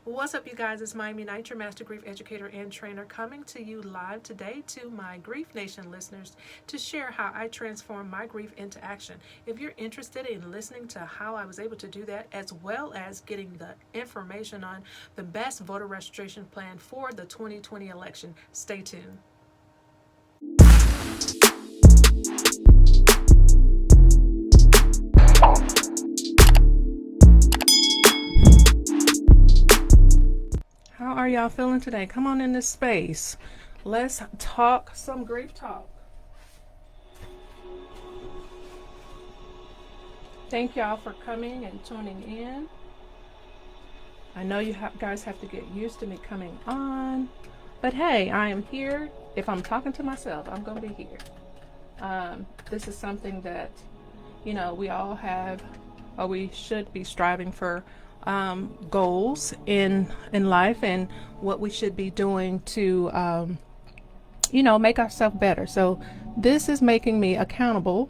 What's up, you guys? It's Miami Knight, your master grief educator and trainer, coming to you live today to my Grief Nation listeners to share how I transform my grief into action. If you're interested in listening to how I was able to do that, as well as getting the information on the best voter registration plan for the 2020 election, stay tuned. How are y'all feeling today? Come on in this space. Let's talk some grief talk. Thank y'all for coming and tuning in. I know you guys have to get used to me coming on, but hey, I am here. If I'm talking to myself, I'm going to be here. This is something that, we all have, or we should be striving for goals in life, and what we should be doing to make ourselves better. So this is making me accountable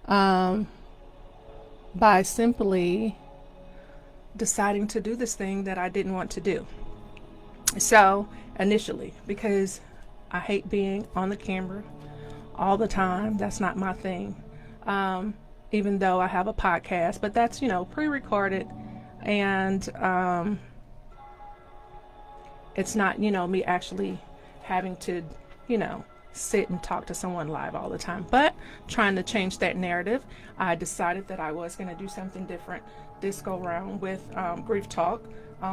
by simply deciding to do this thing that I didn't want to do. So initially, because I hate being on the camera all the time, that's not my thing. Even though I have a podcast, but that's pre-recorded. And it's not, me actually having to, sit and talk to someone live all the time. But trying to change that narrative, I decided that I was going to do something different this go round with Grief Talk.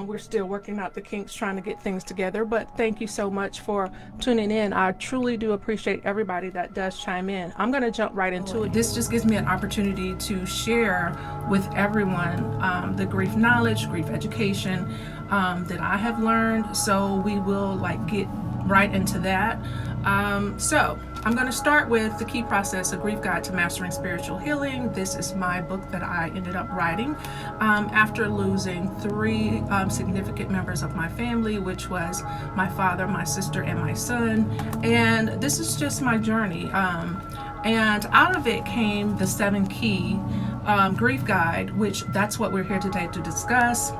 We're still working out the kinks, trying to get things together. But thank you so much for tuning in. I truly do appreciate everybody that does chime in. I'm going to jump right into it. This just gives me an opportunity to share with everyone the grief knowledge, grief education that I have learned. So we will get right into that. So I'm going to start with the key process, A Grief Guide to Mastering Spiritual Healing. This is my book that I ended up writing after losing three significant members of my family, which was my father, my sister, and my son. And this is just my journey. And out of it came the 7 key grief guide, which that's what we're here today to discuss.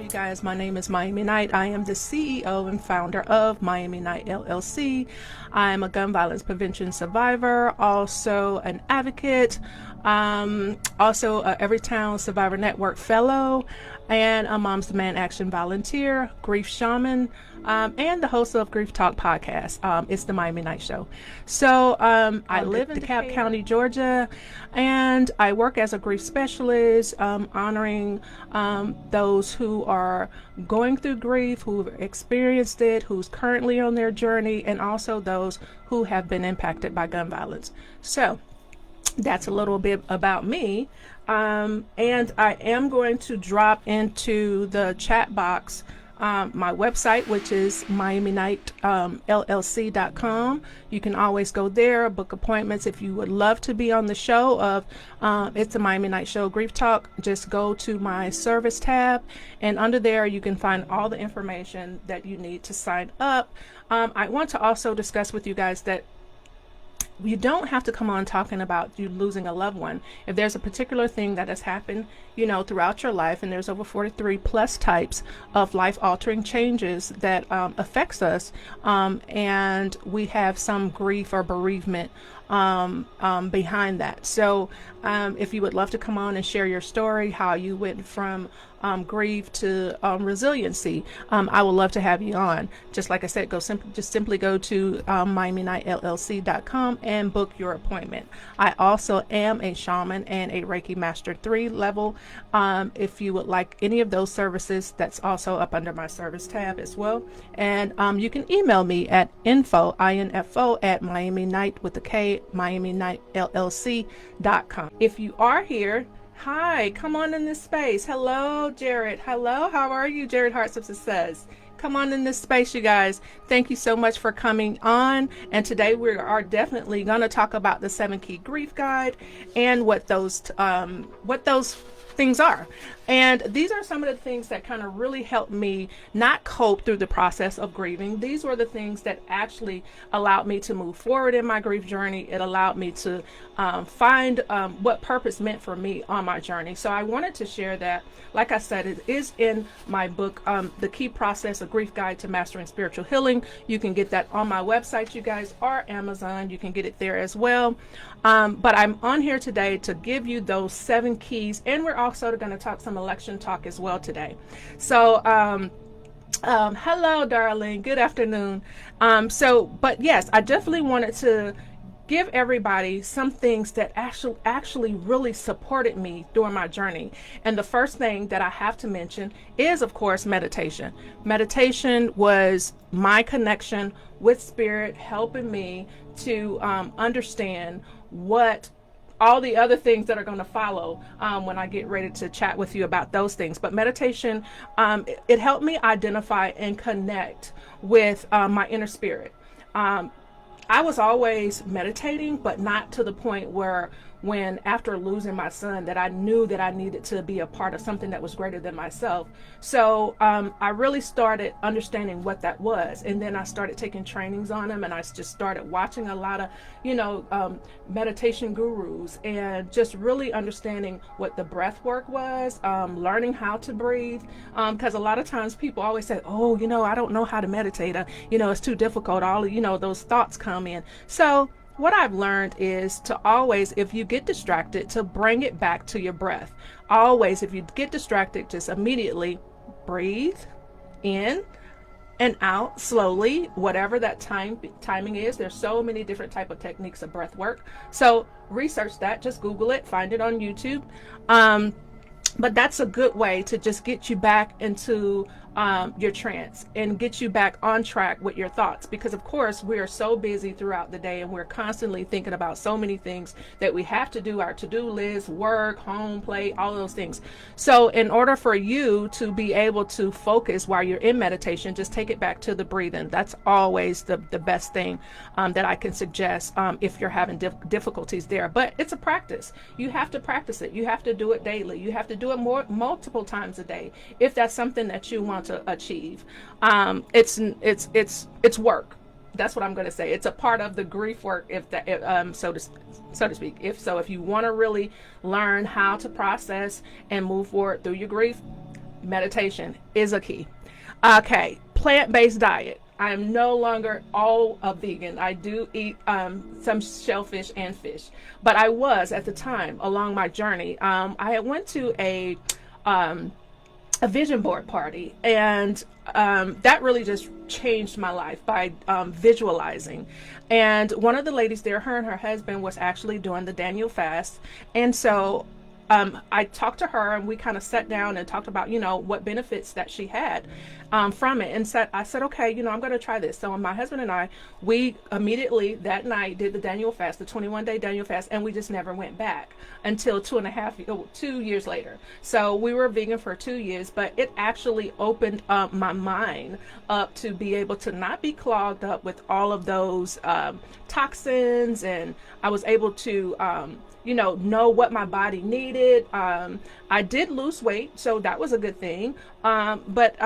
You guys, my name is Miami Knight. I am the CEO and founder of Miami Knight LLC. I'm a gun violence prevention survivor, also an advocate, also a Everytown Survivor Network fellow, and a Moms Demand Action volunteer, grief shaman, and the host of Grief Talk podcast. It's the Miami Knight Show. So I live in DeKalb County, Georgia, and I work as a grief specialist, honoring those who are going through grief, who've experienced it, who's currently on their journey, and also those who have been impacted by gun violence. So that's a little bit about me. And I am going to drop into the chat box my website, which is miamiknightllc.com. You can always go there, book appointments. If you would love to be on the show of It's a Miami Knight Show Grief Talk, just go to my service tab, and under there you can find all the information that you need to sign up. I want to also discuss with you guys that you don't have to come on talking about you losing a loved one. If there's a particular thing that has happened, throughout your life, and there's over 43 plus types of life-altering changes that affects us, and we have some grief or bereavement behind that. So if you would love to come on and share your story, how you went from grief to resiliency, I would love to have you on. Just like I said, simply go to miamiknightllc.com and book your appointment. I also am a shaman and a Reiki Master 3 level. If you would like any of those services, that's also up under my service tab as well. And you can email me at info at miamiknight with a K, miamiknightllc.com. If you are here, hi, come on in this space. Hello, Jared. Hello, how are you? Jared Hearts of Success. Come on in this space, you guys. Thank you so much for coming on. And today we are definitely going to talk about the 7 key grief guide and what those things are. And these are some of the things that kind of really helped me not cope through the process of grieving. These were the things that actually allowed me to move forward in my grief journey. It allowed me to find what purpose meant for me on my journey. So I wanted to share that. Like I said, it is in my book, The Key Process, A Grief Guide to Mastering Spiritual Healing. You can get that on my website, you guys, or Amazon. You can get it there as well. But I'm on here today to give you those 7 keys, and we're also going to talk some election talk as well today. So hello, darling. Good afternoon. But yes, I definitely wanted to give everybody some things that actually really supported me during my journey. And the first thing that I have to mention is, of course, meditation. Meditation was my connection with spirit, helping me to understand what all the other things that are going to follow when I get ready to chat with you about those things. But meditation, it helped me identify and connect with my inner spirit. I was always meditating, but not to the point where when after losing my son that I knew that I needed to be a part of something that was greater than myself. So I really started understanding what that was. And then I started taking trainings on them, and I just started watching a lot of, meditation gurus, and just really understanding what the breath work was, learning how to breathe. Because a lot of times people always say, oh, I don't know how to meditate. It's too difficult. All, those thoughts come in. So what I've learned is to always, if you get distracted, to bring it back to your breath. Always, if you get distracted, just immediately breathe in and out slowly, whatever that timing is. There's so many different type of techniques of breath work. So research that, just Google it, find it on YouTube. But that's a good way to just get you back into your trance and get you back on track with your thoughts, because of course we are so busy throughout the day and we're constantly thinking about so many things that we have to do, our to-do list, work, home, play, all those things. So in order for you to be able to focus while you're in meditation, just take it back to the breathing. That's always the best thing that I can suggest if you're having difficulties there. But it's a practice. You have to practice it. You have to do it daily. You have to do it multiple times a day if that's something that you want to achieve. It's work. That's what I'm going to say. It's a part of the grief work, so to speak. If you want to really learn how to process and move forward through your grief, meditation is a key. Okay, plant-based diet. I am no longer all a vegan. I do eat some shellfish and fish, but I was at the time along my journey. I went to a vision board party, and that really just changed my life by visualizing. And one of the ladies there, her and her husband was actually doing the Daniel fast, and so I talked to her, and we kind of sat down and talked about what benefits that she had from it, and I said okay, I'm going to try this. So my husband and I, we immediately that night did the Daniel fast, the 21-day Daniel fast, and we just never went back until 2 years later. So we were vegan for 2 years, but it actually opened up my mind up to be able to not be clogged up with all of those toxins, and I was able to know what my body needed. I did lose weight, so that was a good thing. But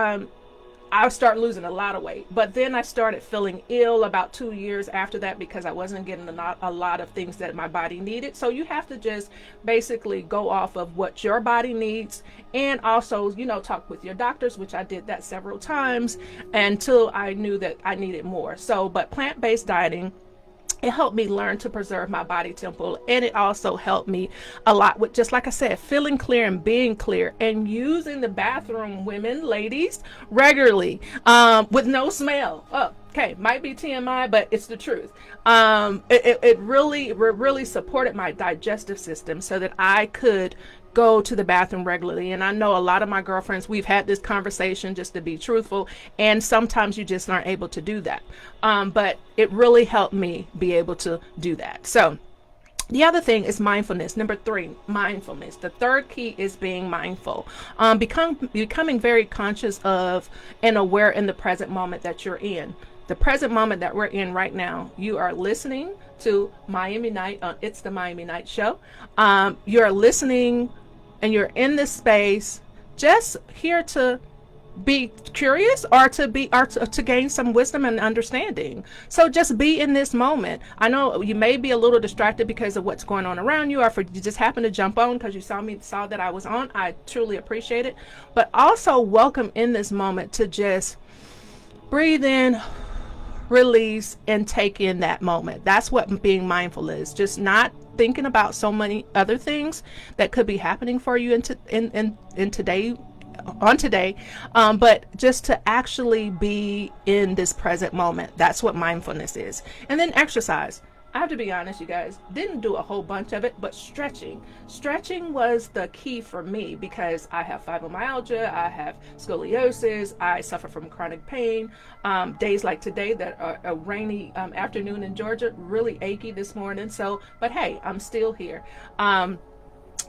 I started losing a lot of weight. But then I started feeling ill about 2 years after that because I wasn't getting a lot of things that my body needed. So you have to just basically go off of what your body needs, and also, talk with your doctors, which I did that several times until I knew that I needed more. So, but plant-based dieting, it helped me learn to preserve my body temple, and it also helped me a lot with, just like I said, feeling clear and being clear, and using the bathroom, women, ladies, regularly with no smell. Oh, okay, might be TMI, but it's the truth. It really supported my digestive system so that I could go to the bathroom regularly. And I know a lot of my girlfriends, we've had this conversation, just to be truthful, and sometimes you just aren't able to do that. But it really helped me be able to do that. So the other thing is mindfulness. Number 3, mindfulness. The third key is being mindful. Becoming very conscious of and aware in the present moment that you're in. The present moment that we're in right now, you are listening to Miami Night on It's the Miami Night Show. You're listening and you're in this space just here to be curious, or to gain some wisdom and understanding. So just be in this moment. I know you may be a little distracted because of what's going on around you, or if you just happen to jump on because you saw that I was on. I truly appreciate it. But also welcome in this moment to just breathe in, release, and take in that moment. That's what being mindful is. Just not thinking about so many other things that could be happening for you in today, but just to actually be in this present moment. That's what mindfulness is. And then exercise. I have to be honest, you guys, didn't do a whole bunch of it, but stretching was the key for me, because I have fibromyalgia, I have scoliosis, I suffer from chronic pain. Days like today, that are a rainy afternoon in Georgia, really achy this morning. So, but hey, I'm still here.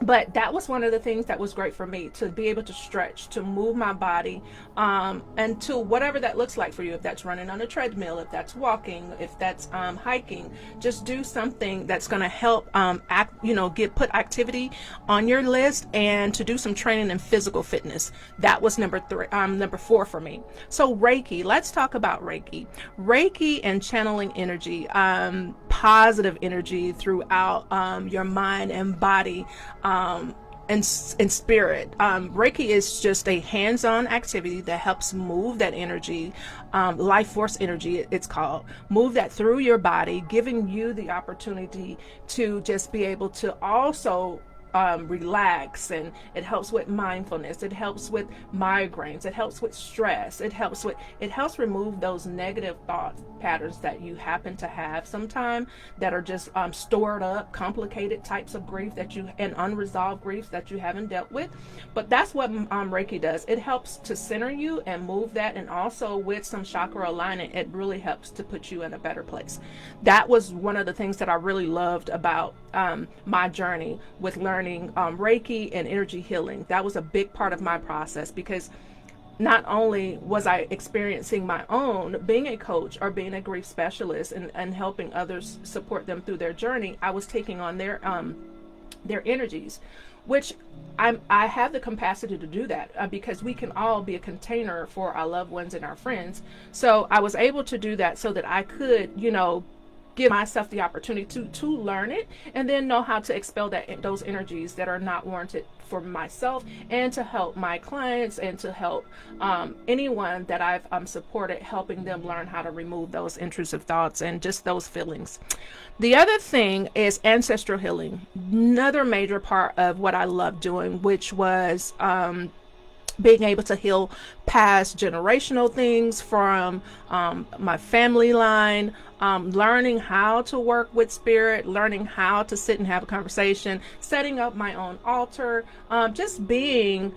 But that was one of the things that was great for me, to be able to stretch, to move my body, and to whatever that looks like for you. If that's running on a treadmill, if that's walking, if that's hiking, just do something that's going to help put activity on your list, and to do some training in physical fitness. That was number 4 for me. So Reiki, let's talk about Reiki. Reiki and channeling energy, positive energy throughout your mind and body, and spirit. Reiki is just a hands-on activity that helps move that energy, life force energy, it's called, move that through your body, giving you the opportunity to just be able to also relax. And it helps with mindfulness, it helps with migraines, it helps with stress, it helps remove those negative thought patterns that you happen to have sometime, that are just stored up, complicated types of grief and unresolved griefs that you haven't dealt with. But that's what Reiki does. It helps to center you and move that, and also with some chakra alignment, it really helps to put you in a better place. That was one of the things that I really loved about my journey with learning Reiki and energy healing. That was a big part of my process, because not only was I experiencing my own being a coach or being a grief specialist, and helping others support them through their journey, I was taking on their energies, which I have the capacity to do that, because we can all be a container for our loved ones and our friends. So I was able to do that so that I could, give myself the opportunity to learn it, and then know how to expel those energies that are not warranted for myself, and to help my clients, and to help anyone that I've supported, helping them learn how to remove those intrusive thoughts and just those feelings. The other thing is ancestral healing, another major part of what I love doing, which was being able to heal past generational things from my family line, learning how to work with spirit, learning how to sit and have a conversation, setting up my own altar, just being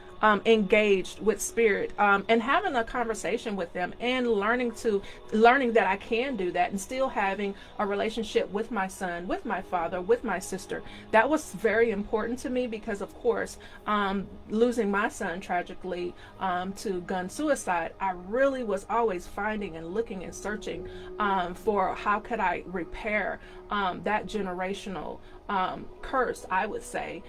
engaged with spirit, and having a conversation with them, and learning that I can do that, and still having a relationship with my son, with my father, with my sister. That was very important to me, because of course, losing my son tragically to gun suicide, I really was always finding and looking and searching for how could I repair that generational curse, I would say,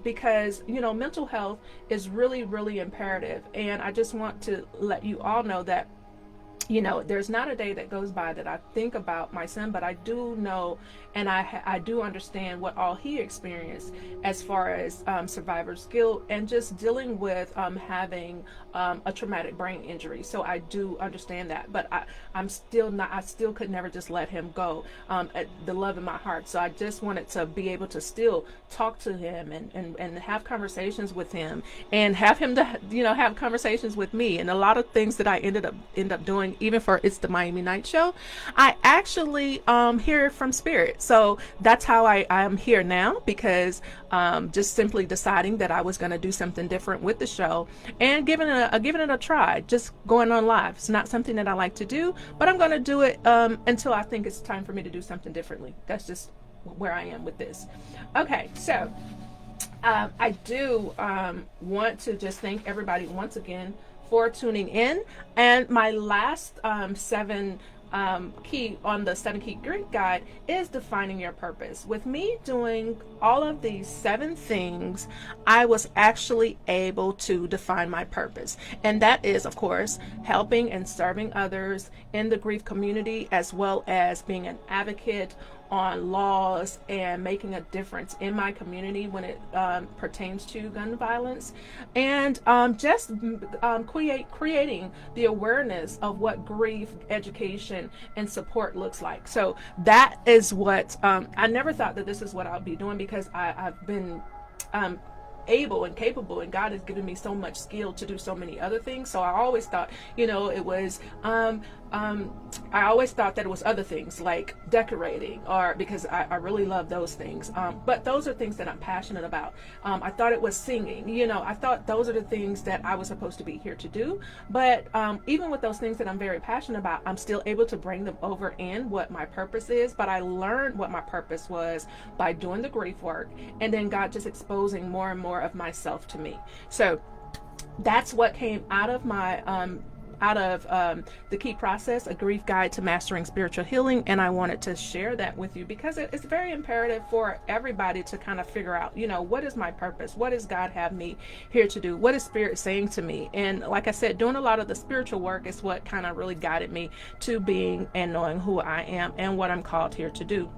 because mental health is really, really imperative. And I just want to let you all know that there's not a day that goes by that I think about my son, but I do know, and I do understand what all he experienced as far as survivor's guilt, and just dealing with having a traumatic brain injury. So I do understand that, but I still could never just let him go, at the love in my heart. So I just wanted to be able to still talk to him, and have conversations with him, and have him to have conversations with me. And a lot of things that I end up doing, even for It's the Miami Night Show, I actually hear from spirit. So that's how I am here now, because just simply deciding that I was going to do something different with the show, and giving it a try, just going on live. It's not something that I like to do, but I'm going to do it until I think it's time for me to do something differently. That's just where I am with this. Okay, so I do want to just thank everybody once again for tuning in. And my last 7 key on the 7 key grief guide is defining your purpose. With me doing all of these 7 things, I was actually able to define my purpose. And that is, of course, helping and serving others in the grief community, as well as being an advocate on laws and making a difference in my community when it pertains to gun violence, and just creating the awareness of what grief education and support looks like. So that is what I never thought that this is what I'll be doing, because I've been able and capable, and God has given me so much skill to do so many other things. So I always thought, it was I always thought that it was other things like decorating, or because I really love those things. But those are things that I'm passionate about. I thought it was singing. I thought those are the things that I was supposed to be here to do. But even with those things that I'm very passionate about, I'm still able to bring them over in what my purpose is. But I learned what my purpose was by doing the grief work, and then God just exposing more and more of myself to me. So that's what came out of my the key process, a grief guide to mastering spiritual healing. And I wanted to share that with you because it's very imperative for everybody to kind of figure out, what is my purpose? What does God have me here to do? What is Spirit saying to me? And like I said, doing a lot of the spiritual work is what kind of really guided me to being and knowing who I am and what I'm called here to do.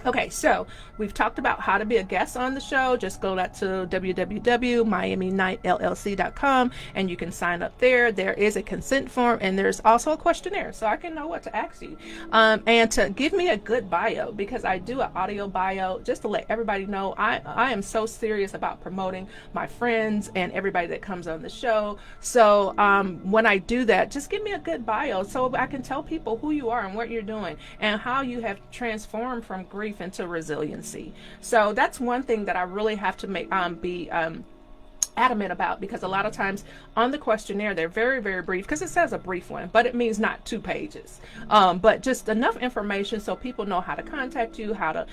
Okay, so we've talked about how to be a guest on the show. Just go to www.miaminightllc.com and you can sign up there. There is a consent form, and there's also a questionnaire so I can know what to ask you. And to give me a good bio, because I do an audio bio just to let everybody know I am so serious about promoting my friends and everybody that comes on the show. So when I do that, just give me a good bio so I can tell people who you are and what you're doing and how you have transformed from grief into resiliency. So that's one thing that I really have to be adamant about, because a lot of times on the questionnaire they're very, very brief, because it says a brief one, but it means not 2 pages, but just enough information so people know how to contact you, how to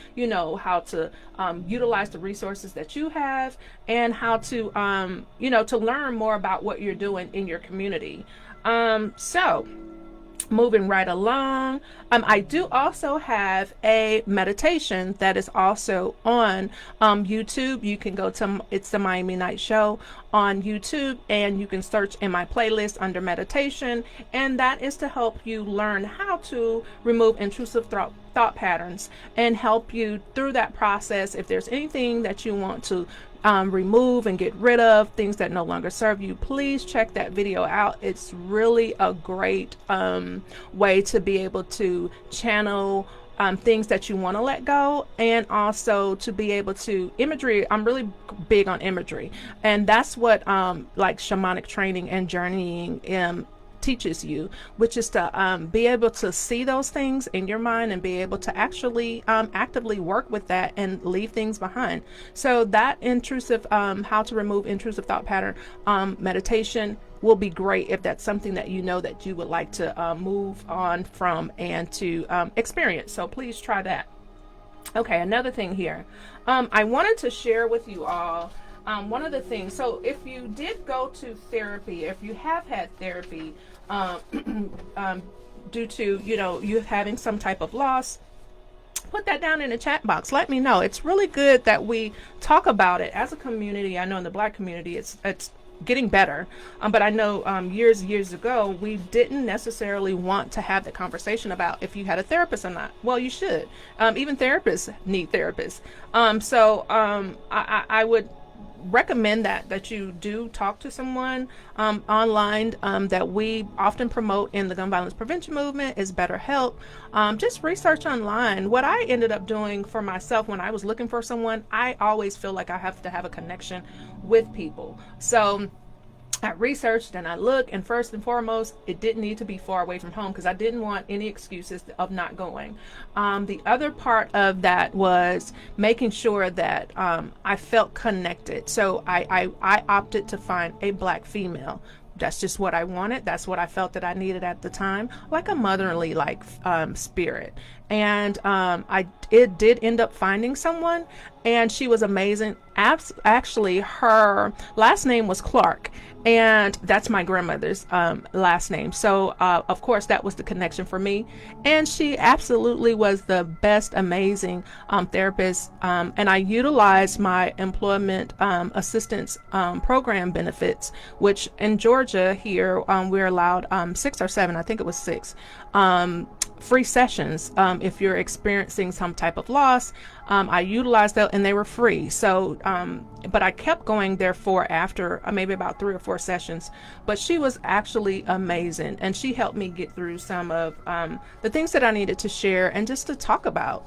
utilize the resources that you have, and how to to learn more about what you're doing in your community. So moving right along, I do also have a meditation that is also on YouTube. You can go to It's the Miami Night Show on YouTube, and you can search in my playlist under meditation, and that is to help you learn how to remove intrusive thought patterns and help you through that process. If there's anything that you want to remove and get rid of, things that no longer serve you, please check that video out. It's really a great way to be able to channel things that you want to let go, and also to be able to imagery. I'm really big on imagery, and that's what like shamanic training and journeying teaches you, which is to be able to see those things in your mind and be able to actually actively work with that and leave things behind. So that how to remove intrusive thought pattern meditation will be great if that's something that that you would like to move on from and to experience. So please try that. Okay, another thing here, I wanted to share with you all one of the things. So if you did go to therapy, if you have had therapy due to you having some type of loss, put that down in the chat box. Let me know. It's really good that we talk about it as a community. I know in the Black community it's getting better, but I know years ago we didn't necessarily want to have the conversation about if you had a therapist or not. Well, you should. Even therapists need therapists. So I would recommend that you do talk to someone online. That we often promote in the gun violence prevention movement is BetterHelp. Just research online. What I ended up doing for myself when I was looking for someone, I always feel like I have to have a connection with people. So I researched and I looked, and first and foremost, it didn't need to be far away from home because I didn't want any excuses of not going. The other part of that was making sure that I felt connected. So I opted to find a Black female. That's just what I wanted. That's what I felt that I needed at the time, like a motherly spirit. And it did end up finding someone, and she was amazing. Actually, her last name was Clark, and that's my grandmother's last name. So of course that was the connection for me, and she absolutely was the best, amazing therapist. And I utilized my employment assistance program benefits, which in Georgia here we're allowed 6 or 7, I think it was 6 free sessions if you're experiencing some type of loss. I utilized that, and they were free. So but I kept going there for after maybe about 3 or 4 sessions. But she was actually amazing, and she helped me get through some of the things that I needed to share and just to talk about.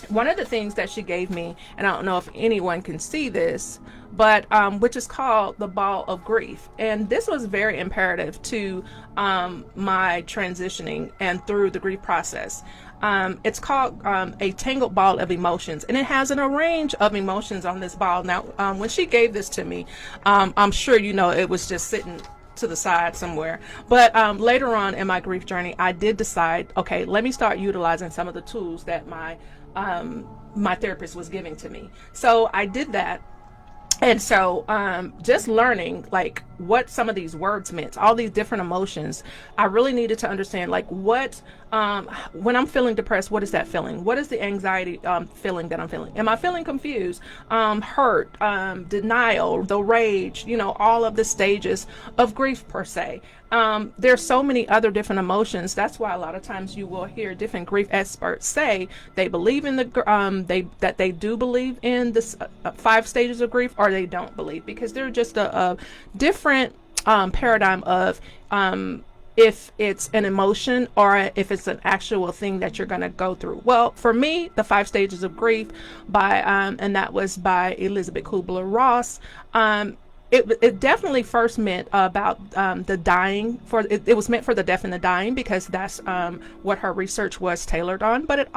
One of the things that she gave me, and I don't know if anyone can see this, but which is called the ball of grief. And this was very imperative to my transitioning and through the grief process. It's called a tangled ball of emotions, and it has a range of emotions on this ball. Now, when she gave this to me, I'm sure you know it was just sitting to the side somewhere. But later on in my grief journey, I did decide, okay, let me start utilizing some of the tools that my therapist was giving to me. So I did that. And so just learning like what some of these words meant, all these different emotions, I really needed to understand like what, when I'm feeling depressed, what is that feeling? What is the anxiety feeling that I'm feeling? Am I feeling confused, hurt, denial, the rage, all of the stages of grief per se? There's so many other different emotions. That's why a lot of times you will hear different grief experts say they believe in that they do believe in this 5 stages of grief, or they don't believe, because they're just a different paradigm of if it's an emotion or if it's an actual thing that you're going to go through. Well, for me, the 5 stages of grief by and that was by Elizabeth Kubler-Ross. It definitely first meant about the dying. It was meant for the deaf and the dying, because that's what her research was tailored on. But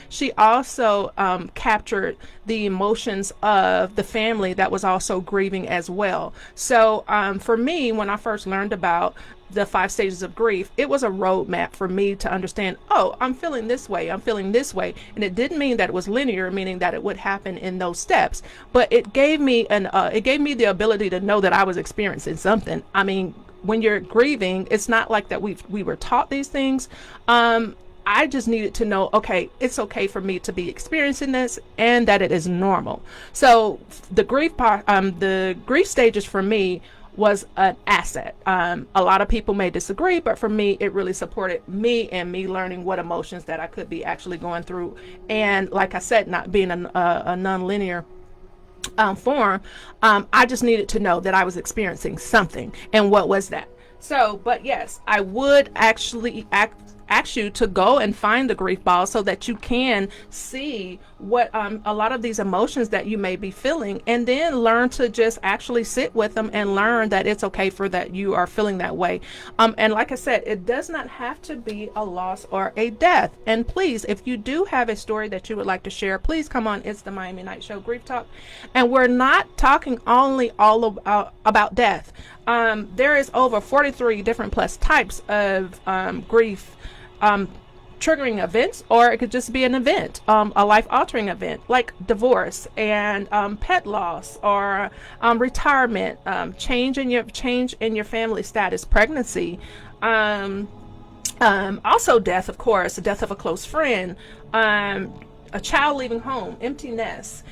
she also captured the emotions of the family that was also grieving as well. So for me, when I first learned about the 5 stages of grief, it was a roadmap for me to understand, oh, I'm feeling this way, I'm feeling this way. And it didn't mean that it was linear, meaning that it would happen in those steps, but it gave me the ability to know that I was experiencing something. I mean, when you're grieving, it's not like that we were taught these things. I just needed to know, okay, it's okay for me to be experiencing this, and that it is normal. So the grief stages for me was an asset. A lot of people may disagree, but for me, it really supported me and me learning what emotions that I could be actually going through. And like I said, not being a non-linear form, I just needed to know that I was experiencing something, and what was that? So, but yes, I would actually ask you to go and find the grief ball so that you can see what a lot of these emotions that you may be feeling, and then learn to just actually sit with them and learn that it's okay for that you are feeling that way. And like I said, it does not have to be a loss or a death. And please, if you do have a story that you would like to share, please come on. It's the Miami Night Show Grief Talk, and we're not talking only all about death. There is over 43 different plus types of grief triggering events, or it could just be an event, a life-altering event like divorce and pet loss, or retirement, change in your family status, pregnancy, also death, of course, the death of a close friend, a child leaving home, empty nest.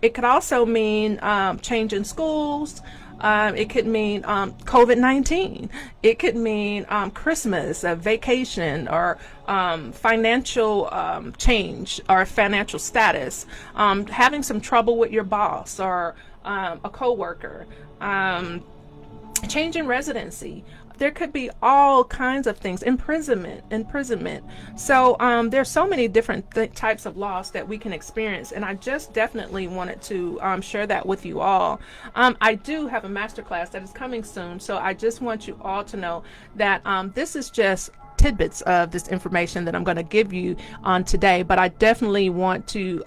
It could also mean change in schools. It could mean COVID-19. It could mean Christmas, a vacation, or financial change or financial status, having some trouble with your boss or a coworker, change in residency. There could be all kinds of things, imprisonment. So there's so many different types of loss that we can experience, and I just definitely wanted to share that with you all. I do have a masterclass that is coming soon, so I just want you all to know that this is just tidbits of this information that I'm going to give you on today, but I definitely want to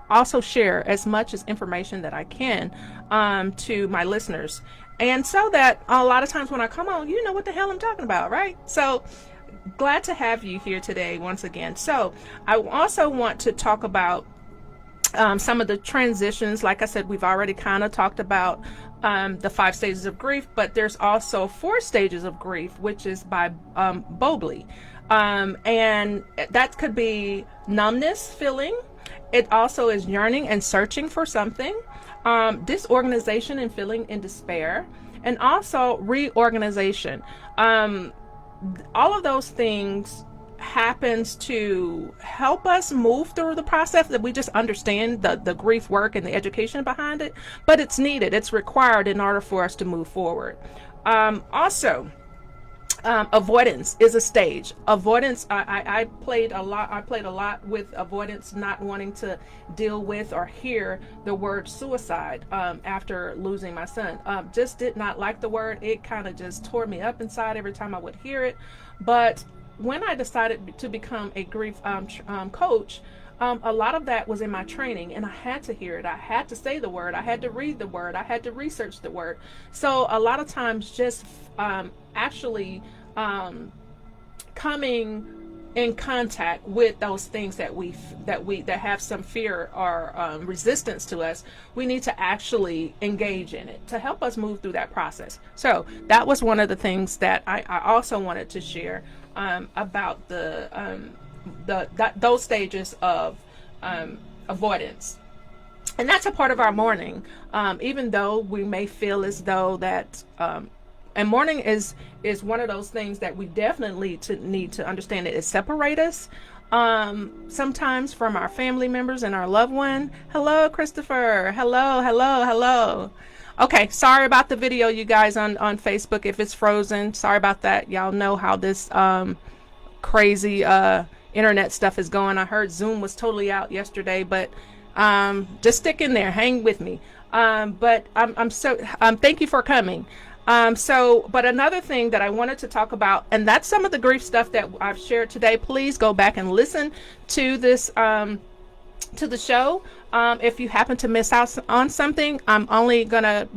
also share as much as information that I can to my listeners. And so that a lot of times when I come on, you know what the hell I'm talking about, right? So glad to have you here today once again. So I also want to talk about some of the transitions. Like I said, we've already kind of talked about the 5 stages of grief, but there's also 4 stages of grief, which is by Bobley. And that could be numbness, feeling. It also is yearning and searching for something, disorganization and feeling in despair, and also reorganization. All of those things happens to help us move through the process, that we just understand the grief work and the education behind it, but it's needed, it's required in order for us to move forward. Also, avoidance is a stage. Avoidance, I played a lot with avoidance, not wanting to deal with or hear the word suicide after losing my son. Just did not like the word. It kind of just tore me up inside every time I would hear it. But when I decided to become a grief coach, a lot of that was in my training, and I had to hear it. I had to say the word. I had to read the word. I had to research the word. So a lot of times just actually coming in contact with those things that have some fear or resistance to us, we need to actually engage in it to help us move through that process. So that was one of the things that I also wanted to share about those stages of avoidance. And that's a part of our mourning, even though we may feel as though that and mourning is one of those things that we definitely need to understand that it separates us sometimes from our family members and our loved one. Hello, Christopher. Hello. Okay, sorry about the video, you guys, on Facebook if it's frozen. Sorry about that. Y'all know how this crazy internet stuff is going. I heard Zoom was totally out yesterday, but just stick in there, hang with me. But I'm so thank you for coming. But another thing that I wanted to talk about, and that's some of the grief stuff that I've shared today. Please go back and listen to this to the show. If you happen to miss out on something, I'm only gonna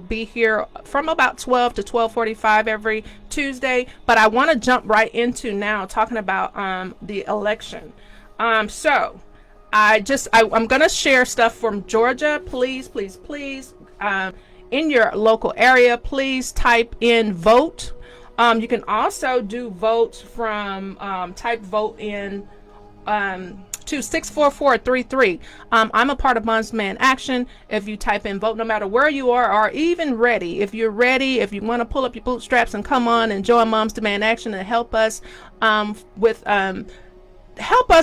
be here from about 12 to 12:45 every Tuesday, but I want to jump right into now talking about the election. So I'm gonna share stuff from Georgia. Please in your local area, please type in vote. You can also do vote from type vote in to 64433. I'm a part of Moms Demand Action. If you type in vote, no matter where you are, or even ready, if you're ready, if you want to pull up your bootstraps and come on and join Moms Demand Action and help us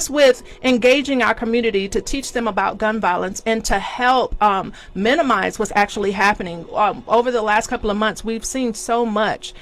with engaging our community to teach them about gun violence and to help minimize what's actually happening. Over the last couple of months, we've seen so much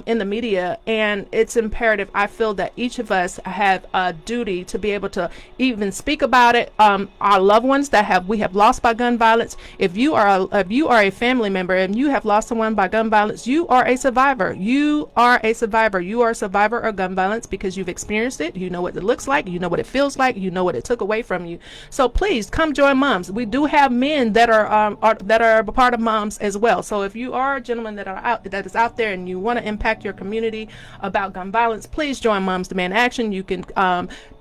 in the media, and it's imperative, I feel, that each of us have a duty to be able to even speak about it. Our loved ones that we have lost by gun violence. If you are a family member and you have lost someone by gun violence, you are a survivor. You are a survivor. You are a survivor of gun violence because you've experienced it. You know what it looks like. You know what it feels like. You know what it took away from you. So please come join Moms. We do have men that are a part of Moms as well. So if you are a gentleman that is out there and you want to impact your community about gun violence, please join Moms Demand Action. You can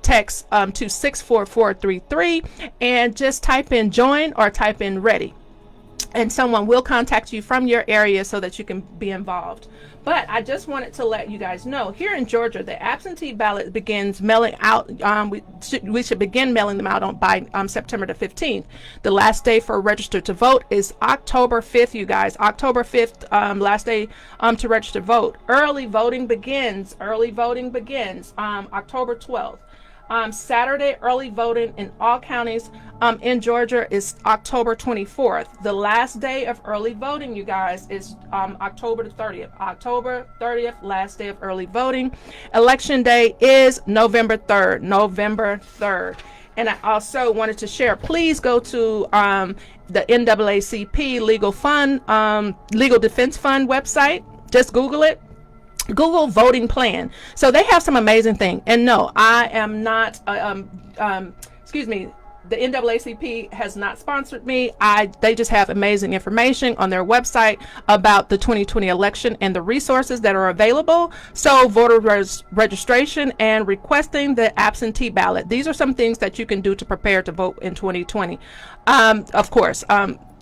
text to 64433 and just type in join or type in ready, and someone will contact you from your area so that you can be involved. But I just wanted to let you guys know, here in Georgia, the absentee ballot begins mailing out. We should begin mailing them out by September the 15th. The last day for register to vote is October 5th, you guys. October 5th, last day to register to vote. Early voting begins October 12th. Saturday early voting in all counties in Georgia is October 24th. The last day of early voting, you guys, is October 30th. October 30th, last day of early voting. Election day is November 3rd. And I also wanted to share, please go to the NAACP Legal Defense Fund website. Just Google it. Google voting plan. So they have some amazing things. And no, I am not, the NAACP has not sponsored me. They just have amazing information on their website about the 2020 election and the resources that are available. So voter registration and requesting the absentee ballot. These are some things that you can do to prepare to vote in 2020. Of course,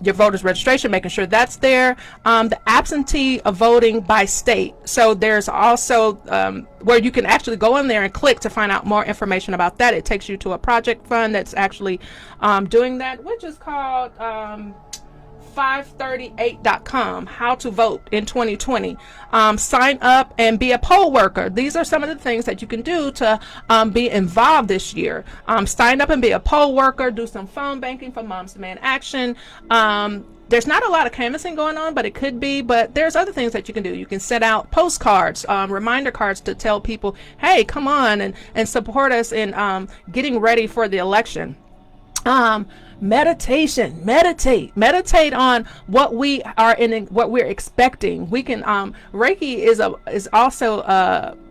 your voters registration, making sure that's there. The absentee voting by state. So there's also where you can actually go in there and click to find out more information about that. It takes you to a project fund that's actually doing that, which is called 538.com, how to vote in 2020. Sign up and be a poll worker. These are some of the things that you can do to be involved this year. Sign up and be a poll worker, do some phone banking for Moms Demand Action. There's not a lot of canvassing going on, but it could be. But there's other things that you can do. You can send out postcards, reminder cards to tell people, hey, come on and support us in getting ready for the election. Meditate on what we are in, what we're expecting. We can Reiki is also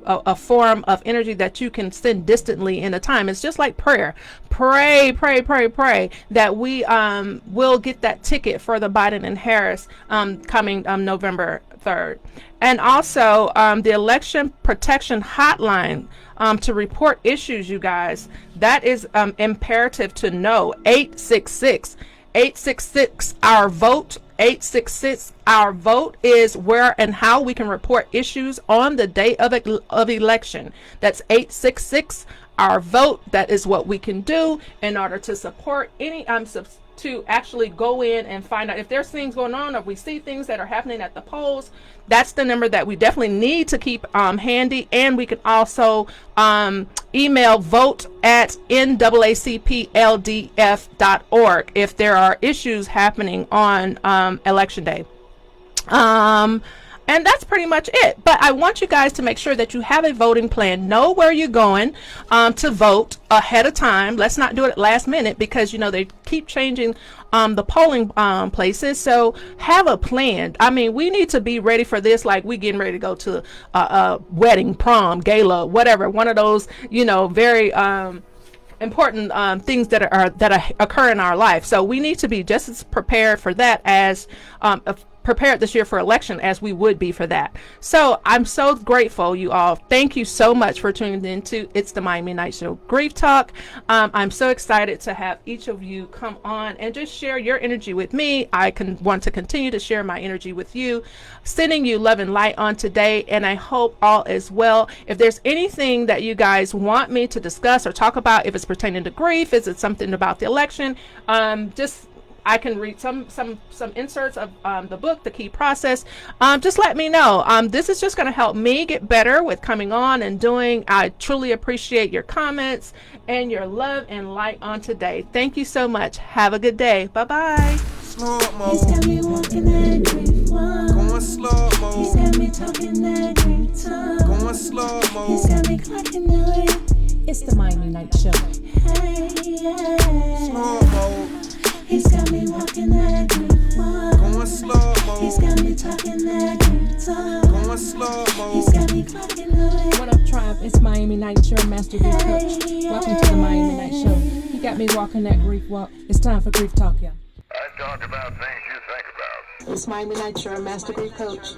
a form of energy that you can send distantly in a time. It's just like prayer. Pray that we will get that ticket for the Biden and Harris coming November 3rd. And also the election protection hotline to report issues, you guys. That is imperative to know. 866 our vote. 866 our vote is where and how we can report issues on the day of election. That's 866 our vote. That is what we can do in order to support any to actually go in and find out if there's things going on, or if we see things that are happening at the polls. That's the number that we definitely need to keep handy. And we can also email vote@naacpldf.org if there are issues happening on election day. And that's pretty much it. But I want you guys to make sure that you have a voting plan. Know where you're going to vote ahead of time. Let's not do it at last minute, because, you know, they keep changing the polling places. So have a plan. I mean, we need to be ready for this like we getting ready to go to a wedding, prom, gala, whatever. One of those, you know, very important things that occur in our life. So we need to be just as prepared for that as prepared this year for election as we would be for that. So I'm so grateful, you all. Thank you so much for tuning in to It's the Miami Night Show Grief Talk. I'm so excited to have each of you come on and just share your energy with me. I want to continue to share my energy with you, sending you love and light on today, and I hope all is well. If there's anything that you guys want me to discuss or talk about, if it's pertaining to grief, is it something about the election, I can read some inserts of the book, The Key Process. Just let me know. This is just going to help me get better with coming on and doing. I truly appreciate your comments and your love and light on today. Thank you so much. Have a good day. Bye-bye. Slow mo. He's got me walking that grief walk. Going slow mo. He's got me talking that grief talk. Going slow mo. He's got me clocking the way. It's the Miami Night Show. Hey, yeah. Slow mo. He's got me walking that grief walk. Going slow mo. He's got me talking that grief talk. Going slow mo. He's got me clocking the way. What up, tribe? It's Miami Night Show Master Grief Coach. Welcome to the Miami Night Show. He got me walking that grief walk. It's time for Grief Talk, y'all. I talk about things you think about. It's Miami Night Show Master Grief Coach.